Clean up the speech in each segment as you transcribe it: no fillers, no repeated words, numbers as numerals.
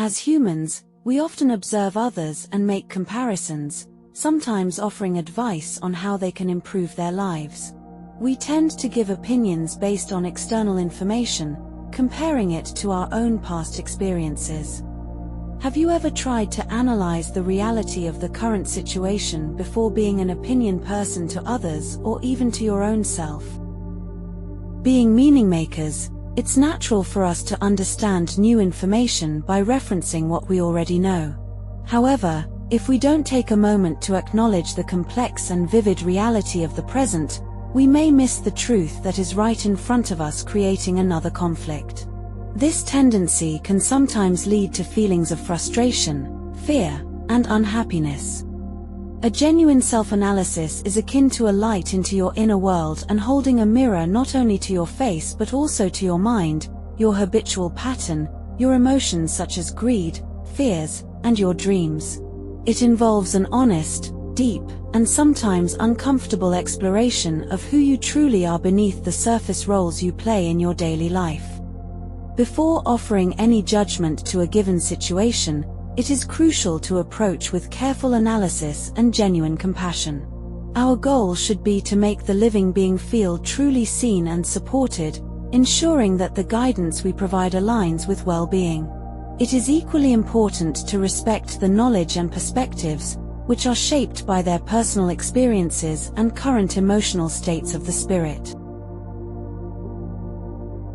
As humans, we often observe others and make comparisons, sometimes offering advice on how they can improve their lives. We tend to give opinions based on external information, comparing it to our own past experiences. Have you ever tried to analyze the reality of the current situation before being an opinion person to others or even to your own self? Being meaning makers, it's natural for us to understand new information by referencing what we already know. However, if we don't take a moment to acknowledge the complex and vivid reality of the present, we may miss the truth that is right in front of us, creating another conflict. This tendency can sometimes lead to feelings of frustration, fear, and unhappiness. A genuine self-analysis is akin to a light into your inner world and holding a mirror not only to your face but also to your mind, your habitual pattern, your emotions such as greed, fears, and your dreams. It involves an honest, deep, and sometimes uncomfortable exploration of who you truly are beneath the surface roles you play in your daily life. Before offering any judgment to a given situation, it is crucial to approach with careful analysis and genuine compassion. Our goal should be to make the living being feel truly seen and supported, ensuring that the guidance we provide aligns with well-being. It is equally important to respect the knowledge and perspectives, which are shaped by their personal experiences and current emotional states of the spirit.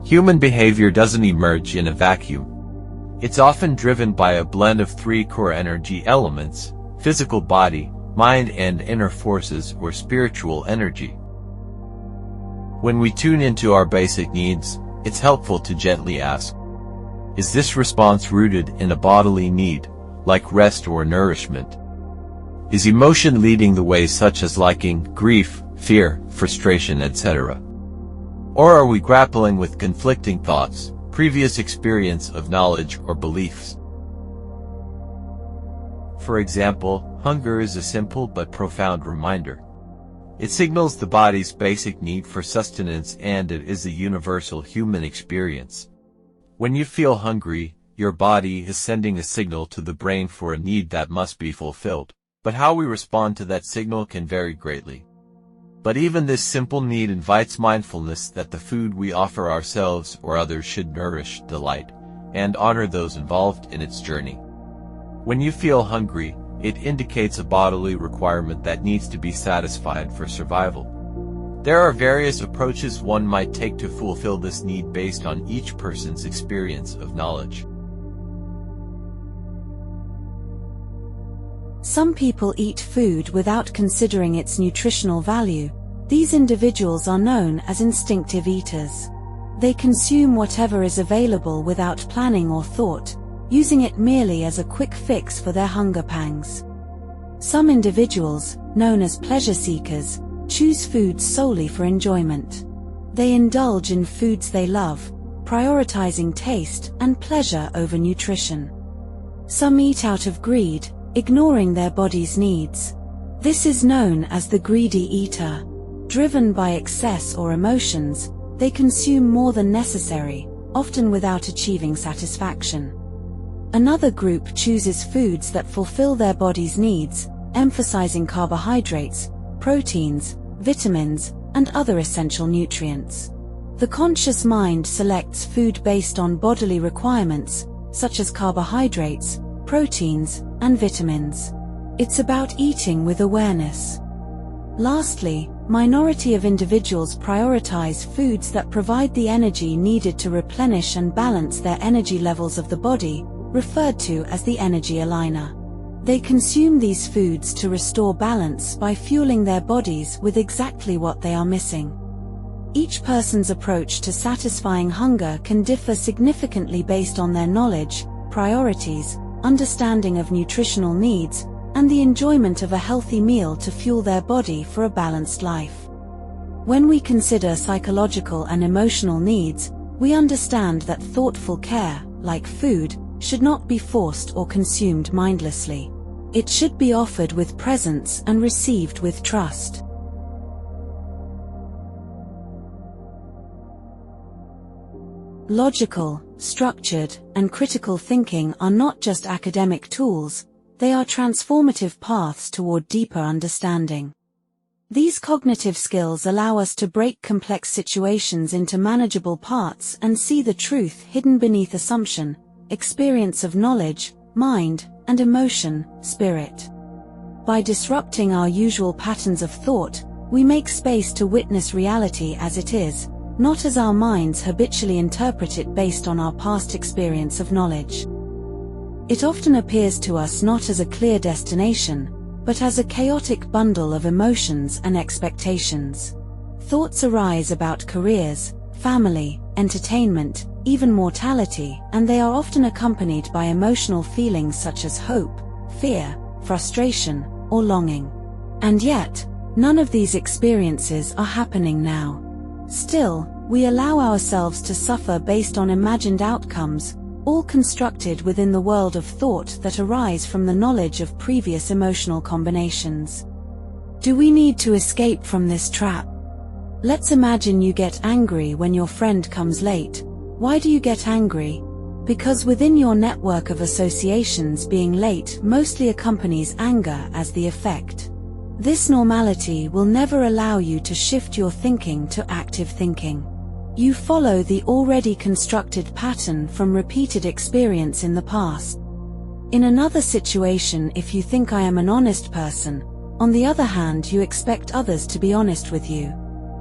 Human behavior doesn't emerge in a vacuum. It's often driven by a blend of three core energy elements: physical body, mind, and inner forces or spiritual energy. When we tune into our basic needs, it's helpful to gently ask, is this response rooted in a bodily need, like rest or nourishment? Is emotion leading the way, such as liking, grief, fear, frustration, etc.? Or are we grappling with conflicting thoughts, previous experience of knowledge or beliefs? For example, hunger is a simple but profound reminder. It signals the body's basic need for sustenance, and it is a universal human experience. When you feel hungry, your body is sending a signal to the brain for a need that must be fulfilled. But how we respond to that signal can vary greatly. But even this simple need invites mindfulness that the food we offer ourselves or others should nourish, delight, and honor those involved in its journey. When you feel hungry, it indicates a bodily requirement that needs to be satisfied for survival. There are various approaches one might take to fulfill this need based on each person's experience of knowledge. Some people eat food without considering its nutritional value. These individuals are known as instinctive eaters. They consume whatever is available without planning or thought, using it merely as a quick fix for their hunger pangs. Some individuals, known as pleasure seekers, choose foods solely for enjoyment. They indulge in foods they love, prioritizing taste and pleasure over nutrition. Some eat out of greed, ignoring their body's needs. This is known as the greedy eater. Driven by excess or emotions, they consume more than necessary, often without achieving satisfaction. Another group chooses foods that fulfill their body's needs, emphasizing carbohydrates, proteins, vitamins, and other essential nutrients. The conscious mind selects food based on bodily requirements, such as carbohydrates, proteins, and vitamins. It's about eating with awareness. Lastly, minority of individuals prioritize foods that provide the energy needed to replenish and balance their energy levels of the body, referred to as the energy aligner. They consume these foods to restore balance by fueling their bodies with exactly what they are missing. Each person's approach to satisfying hunger can differ significantly based on their knowledge, priorities, understanding of nutritional needs, and the enjoyment of a healthy meal to fuel their body for a balanced life. When we consider psychological and emotional needs, we understand that thoughtful care, like food, should not be forced or consumed mindlessly. It should be offered with presence and received with trust. Logical, structured, and critical thinking are not just academic tools, they are transformative paths toward deeper understanding. These cognitive skills allow us to break complex situations into manageable parts and see the truth hidden beneath assumption, experience of knowledge, mind, and emotion, spirit. By disrupting our usual patterns of thought, we make space to witness reality as it is, not as our minds habitually interpret it based on our past experience of knowledge. It often appears to us not as a clear destination, but as a chaotic bundle of emotions and expectations. Thoughts arise about careers, family, entertainment, even mortality, and they are often accompanied by emotional feelings such as hope, fear, frustration, or longing. And yet, none of these experiences are happening now. Still, we allow ourselves to suffer based on imagined outcomes, all constructed within the world of thought that arise from the knowledge of previous emotional combinations. Do we need to escape from this trap? Let's imagine you get angry when your friend comes late. Why do you get angry? Because within your network of associations, being late mostly accompanies anger as the effect. This normality will never allow you to shift your thinking to active thinking. You follow the already constructed pattern from repeated experience in the past. In another situation, if you think I am an honest person, on the other hand you expect others to be honest with you.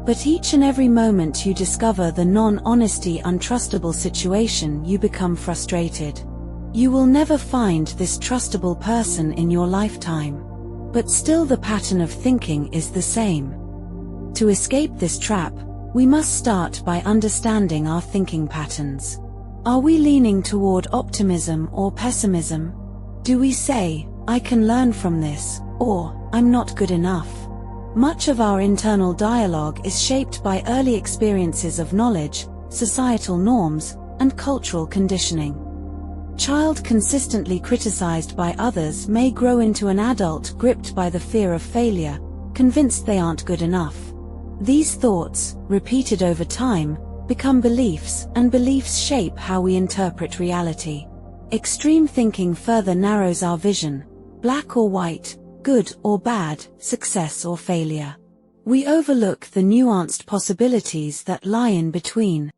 But each and every moment you discover the non-honesty untrustable situation, you become frustrated. You will never find this trustable person in your lifetime. But still the pattern of thinking is the same. To escape this trap, we must start by understanding our thinking patterns. Are we leaning toward optimism or pessimism? Do we say, I can learn from this, or, I'm not good enough? Much of our internal dialogue is shaped by early experiences of knowledge, societal norms, and cultural conditioning. Child consistently criticized by others may grow into an adult gripped by the fear of failure, convinced they aren't good enough. These thoughts, repeated over time, become beliefs, and beliefs shape how we interpret reality. Extreme thinking further narrows our vision: black or white, good or bad, success or failure. We overlook the nuanced possibilities that lie in between.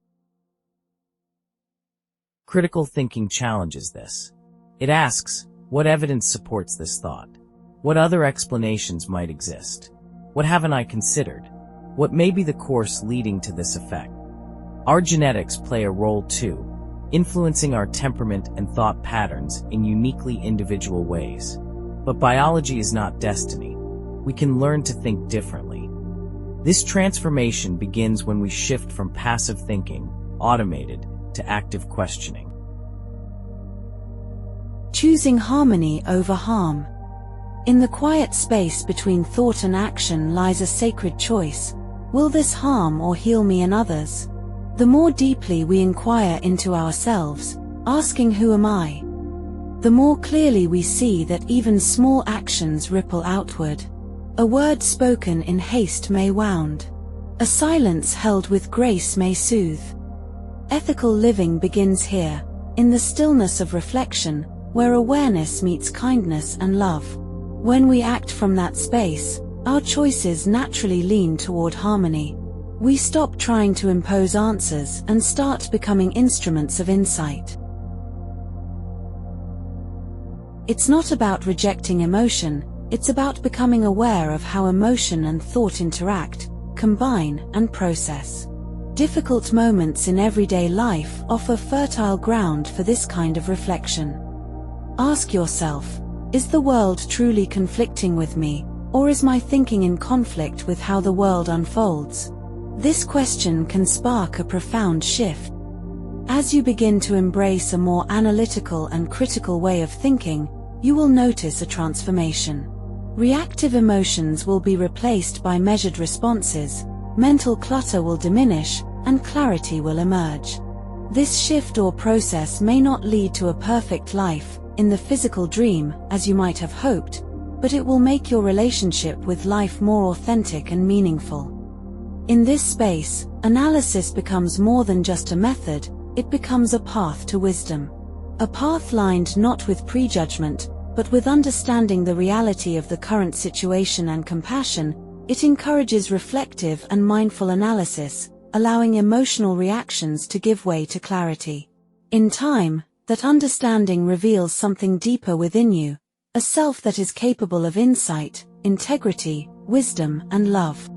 Critical thinking challenges this. It asks, what evidence supports this thought? What other explanations might exist? What haven't I considered? What may be the course leading to this effect? Our genetics play a role too, influencing our temperament and thought patterns in uniquely individual ways. But biology is not destiny. We can learn to think differently. This transformation begins when we shift from passive thinking, automated, to active questioning. Choosing harmony over harm. In the quiet space between thought and action lies a sacred choice. Will this harm or heal me and others? The more deeply we inquire into ourselves, asking who am I, the more clearly we see that even small actions ripple outward. A word spoken in haste may wound. A silence held with grace may soothe. Ethical living begins here, in the stillness of reflection, where awareness meets kindness and love. When we act from that space, our choices naturally lean toward harmony. We stop trying to impose answers and start becoming instruments of insight. It's not about rejecting emotion, it's about becoming aware of how emotion and thought interact, combine, and process. Difficult moments in everyday life offer fertile ground for this kind of reflection. Ask yourself, is the world truly conflicting with me, or is my thinking in conflict with how the world unfolds? This question can spark a profound shift. As you begin to embrace a more analytical and critical way of thinking, you will notice a transformation. Reactive emotions will be replaced by measured responses, mental clutter will diminish, and clarity will emerge. This shift or process may not lead to a perfect life, in the physical dream, as you might have hoped, but it will make your relationship with life more authentic and meaningful. In this space, analysis becomes more than just a method, it becomes a path to wisdom. A path lined not with prejudgment, but with understanding the reality of the current situation and compassion. It encourages reflective and mindful analysis, allowing emotional reactions to give way to clarity. In time, that understanding reveals something deeper within you, a self that is capable of insight, integrity, wisdom, and love.